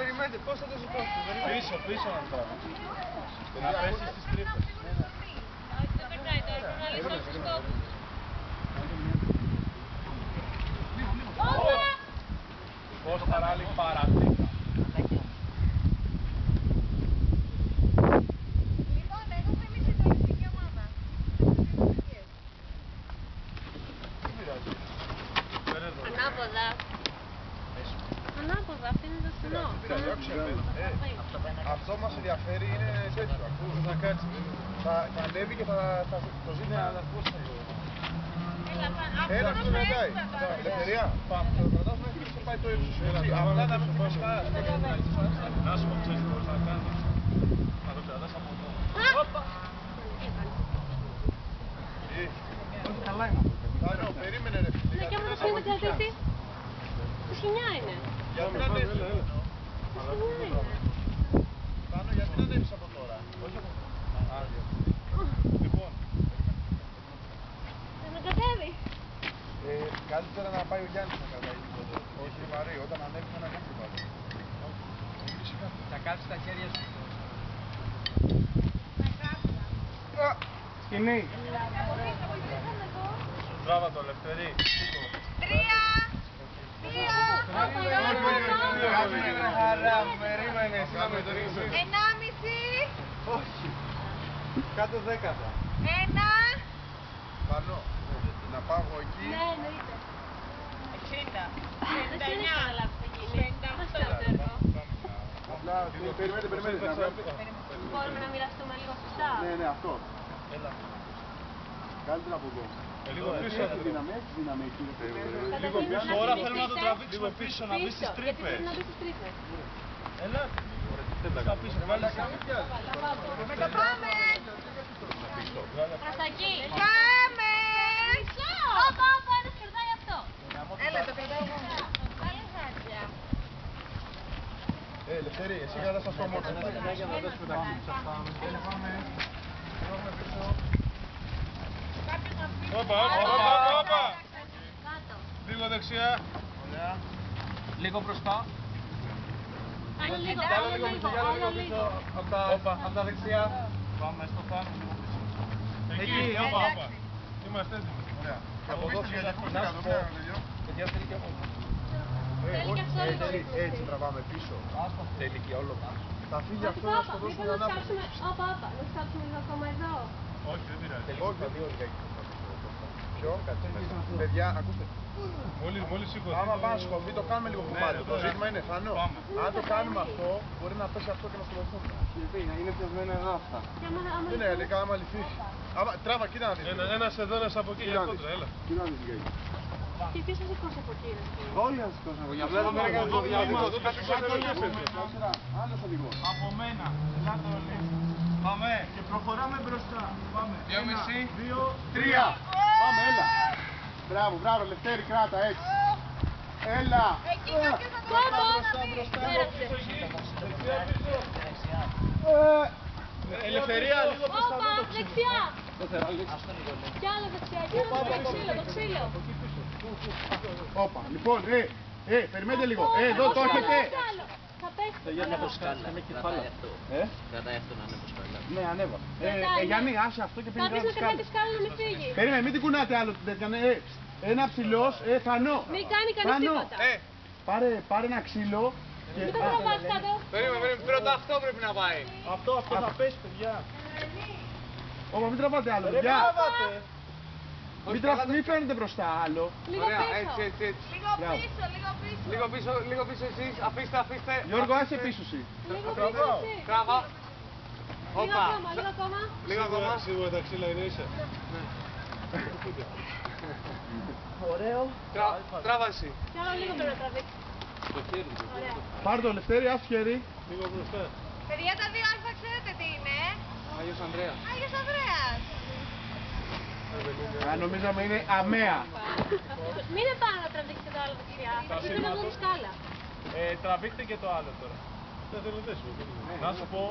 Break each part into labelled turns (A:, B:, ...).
A: Περιμένετε, πώς θα το σηκώσετε? Πίσω να τραβήξει. Να πέσει στις τρύπες.
B: Δεν περνάει τώρα, να λύσω στους στόχους.
A: Πώς παράλληλη παρατήκα.
B: Λοιπόν, εδώ θα εμείς η τουριστική ομάδα. Ανάποδα. Ανάποδα, αυτή είναι το στενό.
A: Αυτό μας ενδιαφέρει είναι τέτοιο. Θα κάτσει. Θα ανέβει και θα το ζήσει. Αλλά πώς θα το... Έλα, αυτό δεν πάει. Ελευθερία. Πάμε. Θα το κρατάς μέχρι και πάει το ύψος. Απλά να μην θυμάσαι κανένα. Να σου πω, ξέρεις πώς θα κάνεις. Να το κρατάς από εδώ. Καλά είναι. Πάνω, περίμενε ρε.
B: Ναι, και άμα το σκηνή δεν κρατήσει. Τη σκηνιά είναι.
A: Γιατί να ανέβεις. Πάνω, γιατί να ανέβεις από τώρα. Όχι από τώρα. Λοιπόν.
B: Δεν με κατέβει.
A: Καλύτερα να πάει ο Γιάννης να κρατάει τίποτα. Όχι η Μαρή, όταν ανέβει θα ανέβει τίποτα. Θα κάτσεις τα χέρια σου. Σκηνή. Τράβα το Ελευθερή.
B: 3, 2, 1,5.
A: Όχι. Κάτω 10.
B: 1.
A: Πάνω. Να πάω εγώ εκεί.
B: Ναι, εννοείται. 60. 59.
A: Απλά περιμένετε.
B: Μπορούμε να μοιραστούμε λίγο σωστά.
A: Ναι, αυτό. Έλα. Καλύτερα από εδώ. Λίγο πίσω. Δύναμη εκεί. Λίγο πίσω. Τώρα θέλουμε να το τραβήξουμε πίσω, να μπει στις τρύπες. Έλα. Στα πίσω. Βάλε σαν
B: Πάμε! Προς τα εκεί. Πάμε! Όπα, ένας κρατάει αυτό. Έλα, το κρατάω εγώ. Πάλι χάρτια.
A: Ελευθερή, εσύ κρατάς αυτό μόνο. Όπα. Λίγο δεξιά. Λίγο μπροστά.
B: Άλλο λίγο, άλλο λίγο.
A: Από τα δεξιά. Πάμε στο πάνω. Εκεί, όπα. Είμαστε έτοιμοι. Ωραία. Από εδώ να σου πω. Παιδιά θέλει και από εδώ.
B: Θέλει και αυτό λίγο.
A: Έτσι τραβάμε πίσω. Θέλει και όλο πάνω. Θα φύγει αυτό να σκοτώσουμε
B: να
A: τον άνθρωπο.
B: Όπα, να σκάψουμε λίγο ακόμα εδώ.
A: Όχι, δεν πειράζει. Όχι, θα δύο λιγάκι. Ποιο? Παιδιά, ακούστε. Μόλις σήκωσε. Άμα πάμε να σκοφεί, το κάνουμε λίγο κομμάτι. Το ζήτημα είναι Θανό. Αν το κάνουμε αυτό, μπορεί να πέσει αυτό και να σκοτωθούμε. Είναι πιασμένα εδώ αυτά. Δεν είναι, τελικά άμα λυθεί. Τράβα, κοίτα να δεις. Ένας εδώ, ένας από εκεί. Κοίτα να δεις.
B: Και ποιος θα σηκώσει από εκεί?
A: Όλοι θα σηκώσουν από εκεί. Απλά δεν έκανε το διάδικο. Άλλος οδηγός. Από μένα. Ελάτε όλοι. Πάμε. Και προχωράμε μπροστά. Πάμε. 2,5. 2, 3. Πάμε, έλα. Μπράβο, Λευτέρη, κράτα έτσι. Έλα.
B: Εκεί κάποιος θα το
A: Ελευθερία, λίγο μπροστά.
B: Όπα, δεξιά. Κι άλλο δεξιά, το ξύλο.
A: Όπα, λοιπόν, περιμένετε λίγο. Εδώ το έχετε.
B: Θα πέσει.
A: Για να το σκάλα.
C: Κρατάει αυτό να ανέβω σκάλα.
A: Ναι, ανέβα. Γιάννη, άσε αυτό και πήγαινε
B: Θα πεις να κρατάει τη σκάλα να μην φύγει.
A: Περίμενε, μην την κουνάτε άλλο τέτοια. Ένα ψηλός, Θανό.
B: Μην κάνει κανείς τίποτα.
A: Πάρε ένα ξύλο.
B: Μην το τραβάς κάτω.
C: Περίμενε, πρώτα αυτό πρέπει να πάει.
A: Αυτό θα πέσει, παιδιά. Όπα, μην τραβάτε άλλο, παιδιά. Μην φαίνεται μπροστά άλλο.
B: Λίγο πίσω.
C: Έτσι. Λίγο πίσω εσείς, αφήστε.
A: Γιώργο, άσε πίσω εσύ.
B: Λίγο πίσω εσύ.
C: Τράβα.
B: Λίγο ακόμα.
A: Σίγουρα τα ξύλα είναι ίσα.
C: Ωραίο. Τράβα εσύ.
B: Κι άλλο λίγο πρέπει να τραβήξει.
A: Πάρ' το Λευτέρη, άφη χέρι. Λίγο μπροστά.
B: Παιδιά, τα δύο αλφα ξέρετε τι είναι?
C: Άγιος Ανδρέας.
B: Άγιος Ανδρέας.
A: Νομίζαμε είναι αμαία.
B: Μην είναι πάνω να τραβήξετε το άλλο δεξιά. Θα πείτε να δω σκάλα.
A: Τραβήχτε και το άλλο τώρα. Δεν θέλω να σου πω,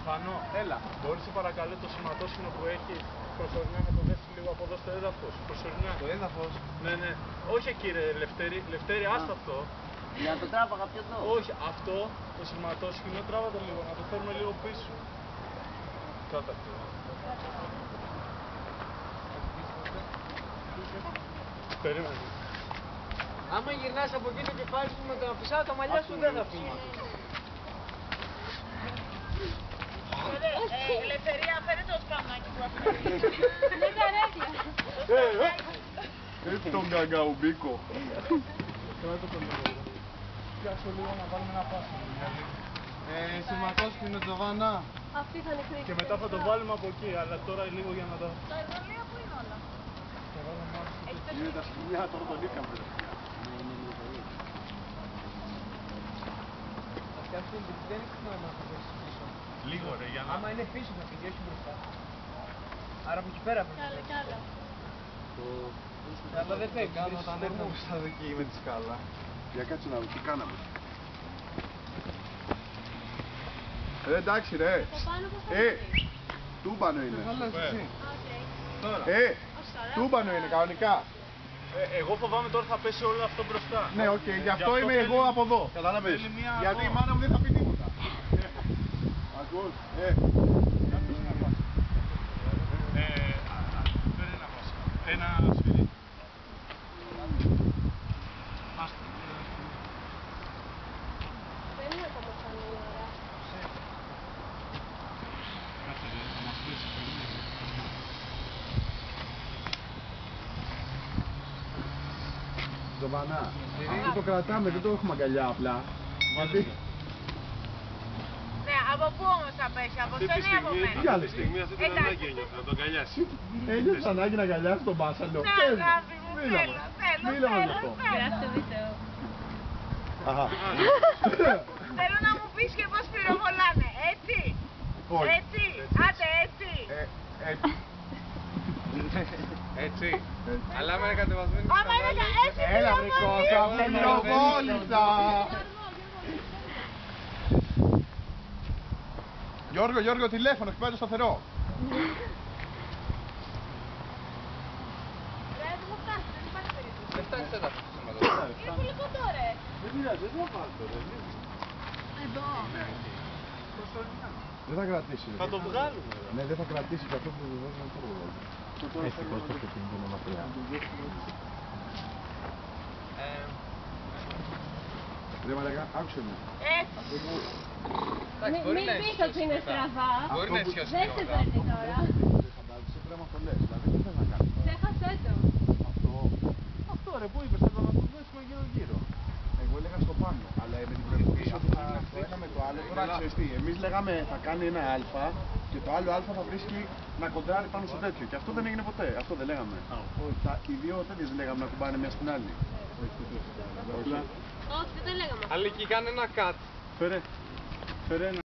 A: Φανό, έλα. Μπορείς σε παρακαλώ το σηματόσχηνο που έχει προσωρινά να το δέσεις λίγο από εδώ στο έδαφος. Προσωρινά. Το έδαφος. Ναι. Όχι κύριε Λευτέρη, άστα αυτό.
D: Για να το τράβαγα πιο εδώ.
E: Όχι, αυτό το σειρματόσχηνο τράβα το λίγο, να το φέρουμε λίγο πίσω. Κάτω αυτό. Περίμενε.
C: Άμα γυρνάς από εκεί το κεφάλι σου με το να φυσάω τα μαλλιά σου δεν θα φύγει.
B: Ελευθερία, φέρε το σπαμάκι που αφήνει. Είναι καρέκλα.
A: Έτσι τον καγκαουμπίκο.
E: Κράτα το λίγο. Πιάσω λίγο να βάλουμε ένα πάσο.
A: Σηματόσχηνο Τζοβάνα.
B: Αυτή θα είναι η χρήση.
E: Και μετά θα το βάλουμε από εκεί, αλλά τώρα λίγο για να το...
B: Τα εργαλεία που είναι όλα.
A: Είναι τα σκυλιά, τώρα τον είχαμε.
C: Δεν έχει νόημα να πέσει πίσω.
E: Λίγο ρε, για να...
C: Άμα είναι πίσω θα φύγει, όχι μπροστά. Άρα από εκεί πέρα πρέπει να
B: Κι άλλα.
C: Αλλά δεν φεύγει,
A: Κάνω όταν έρθαμε στα δική με τη σκάλα. Για κάτσε να δω τι κάναμε. Εντάξει ρε.
B: Από πάνω πώς θα είναι.
A: Τούμπανο είναι.
E: Τώρα.
A: Τούμπανο είναι κανονικά.
E: Εγώ φοβάμαι τώρα θα πέσει όλο αυτό μπροστά.
A: Ναι, οκ, γι' αυτό είμαι εγώ από εδώ. Κατάλαβες. Γιατί η μάνα μου δεν θα πει τίποτα. Ακούς,
E: Φέρε ένα πάσο. Ένα σφυρί.
B: Δεν είναι ακόμα σαν η ώρα.
E: Κάτσε ρε, θα μας πέσει.
A: Ζωβανά. Αυτό το κρατάμε, δεν το έχουμε αγκαλιά απλά. Γιατί...
B: Ναι, από πού όμως θα πέσει, από
E: Αυτή τη
B: σένα ή από
E: στιγμή,
B: μένα.
E: αυτή τη στιγμή αυτή την ανάγκη ένιωθα, να το αγκαλιάσει.
A: Ένιωσες ανάγκη να αγκαλιάσεις τον μπάσαλο.
B: Ναι, αγάπη μου,
A: Μίλα μας γι' αυτό.
B: θέλω.
A: Αχα.
B: Θέλω να μου πεις και πώς πυροβολάνε, έτσι.
A: Όχι.
B: Έτσι, άντε έτσι.
A: Έτσι.
C: Έτσι. Αλλά άμα είναι κατεβασμένη
B: Άμα είναι έτσι
A: Έλα βρε κόσα, πυροβόλησα. Γιώργο, τηλέφωνο, χτυπάει το σταθερό.
B: Ρε, δεν μου φτάσει, δεν υπάρχει περίπτωση.
C: Δεν φτάνει σε τάξη.
B: Είναι πολύ κοντό ρε.
A: Δεν πειράζει, δεν θα πάρει τώρα.
B: Εδώ.
A: Δεν θα κρατήσει.
E: Θα το βγάλουμε.
A: Ναι, δεν θα κρατήσει και αυτό που δεν είναι το βγάλει. Έτσι, πώς το είναι μακριά. Ρε μαλακά, άκουσε με.
B: Έτσι.
C: Μπορεί να
B: Μην πεις ότι είναι στραβά.
C: Μπορεί να ισιώσει
B: Δεν σε παίρνει τώρα.
A: Σε πρέπει να το λες, δηλαδή τι θες να κάνεις.
B: Ξέχασέ το.
A: Αυτό ρε, πού είπες, θέλω να το δώσουμε γύρω-γύρω. Εγώ έλεγα στο πάνω, αλλά με την προϋπόθεση ότι θα έκαμε το άλλο. Τώρα ξέρεις τι, εμείς λέγαμε θα κάνει ένα α και το άλλο α θα βρίσκει να κοντράρει πάνω στο τέτοιο. Και αυτό δεν έγινε ποτέ, αυτό δεν λέγαμε. Οι δύο τέτοιες δεν λέγαμε να κουμπάνε μια στην άλλη.
B: Όχι, δεν λέγαμε.
C: Αλλά εκεί κάνε ένα cut.
A: Φέρε ένα.